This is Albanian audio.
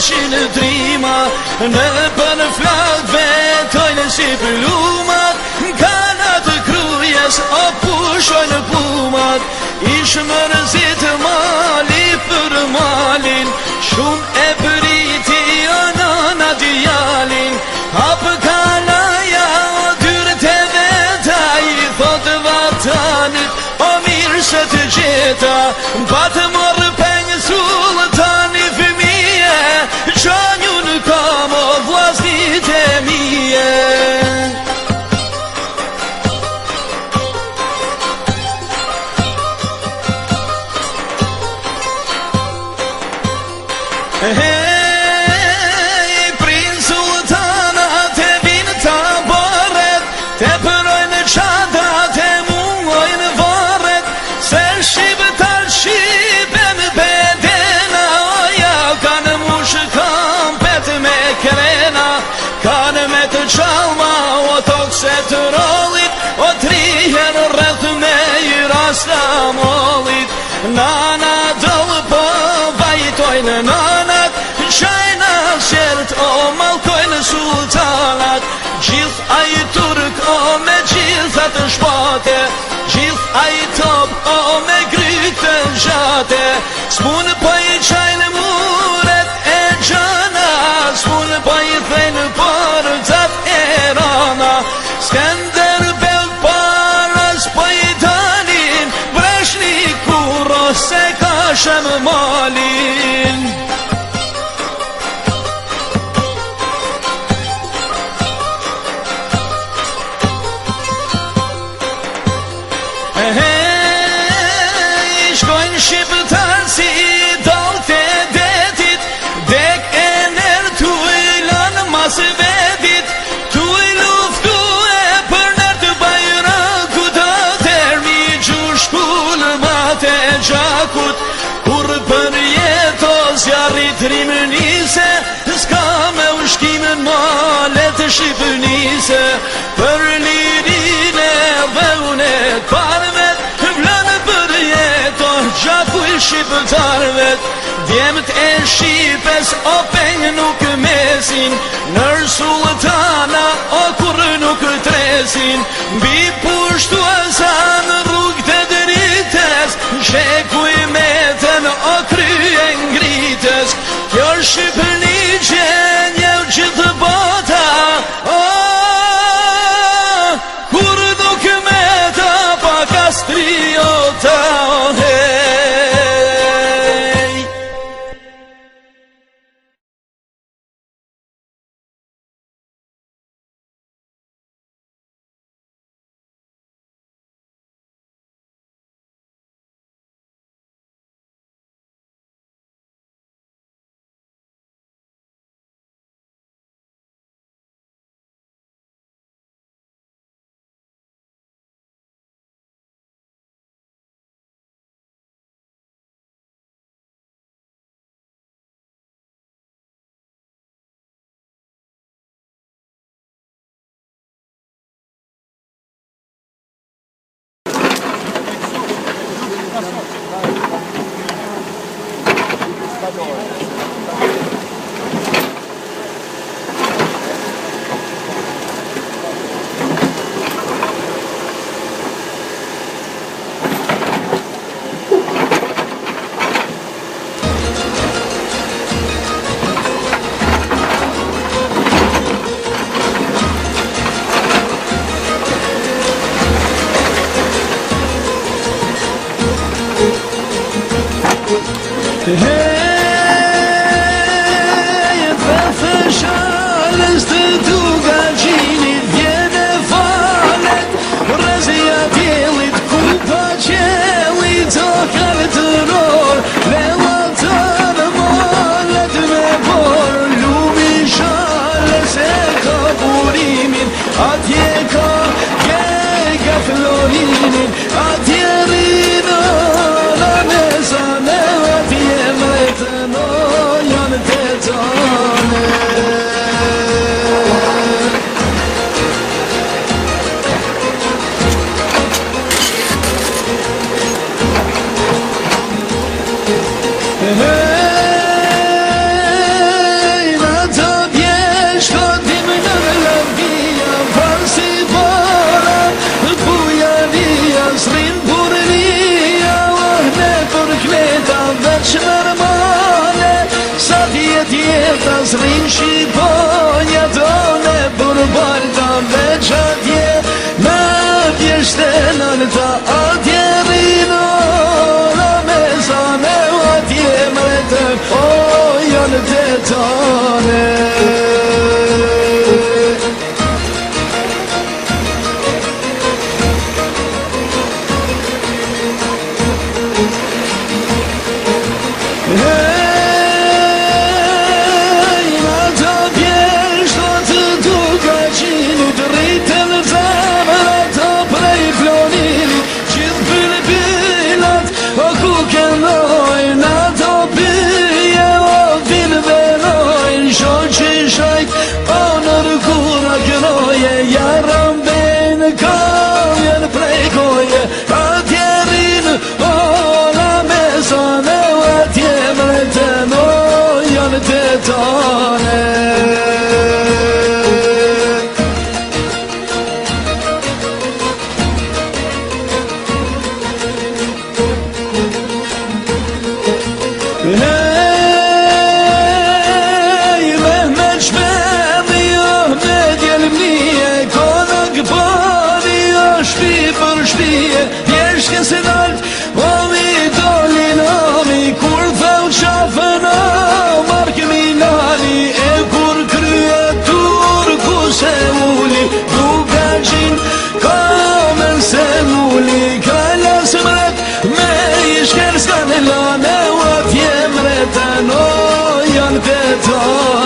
në trima, në për flakve tojnë si pëllumat, kanat krujes o pushojnë plumat, ishë mërzit mali për malin, shumë e përiti o nana djalin, hapë kanaja o dyrë të veta, i thotë vatanit o mirë se të gjeta, batë morë pengë sultani fëmije, qanju në kam o vlasnit e mije. Hej, prin sultanat e vinë të baret, te përojnë qadat e muojnë varet, se shqiptar shqipen bedena, oja kanë mushë kampet me krena, kanë me të qalma o tokse të rollit, o trihen rreth me i rasta mollit, nana dollë po vajtojnë nanat, qajna qert o malkojnë sultanat, gjithë aj turk o me gjithat shpate, gjithë aj top o me grytë gjate, s'mun po i qajnë muret e gjana, s'mun po i thejnë portat e rana, Skanderbeg paras po i dalin, breshni kuro se ka shem malin. Shkojnë shqiptar si dallë të detit, dek e nërë tu i lanë mas vedit, tu i luftu e për nërë të bajrakut, termi gjushkull mate gjakut, kur për jetos jarrit rimënise, s'ka me ushkimin malet shqipënise, për lirine dhe unet parmet, gjaku i shqiptarvet, djemët e shqipes o peng nuk mesin, nër sultana o kur nuk tresin, bi pushtu asan rrug të drites, sheku i meten o krye ngrites, kjo shqipëni që njëv gjithë bota, kur nuk meta pa kastriota, ta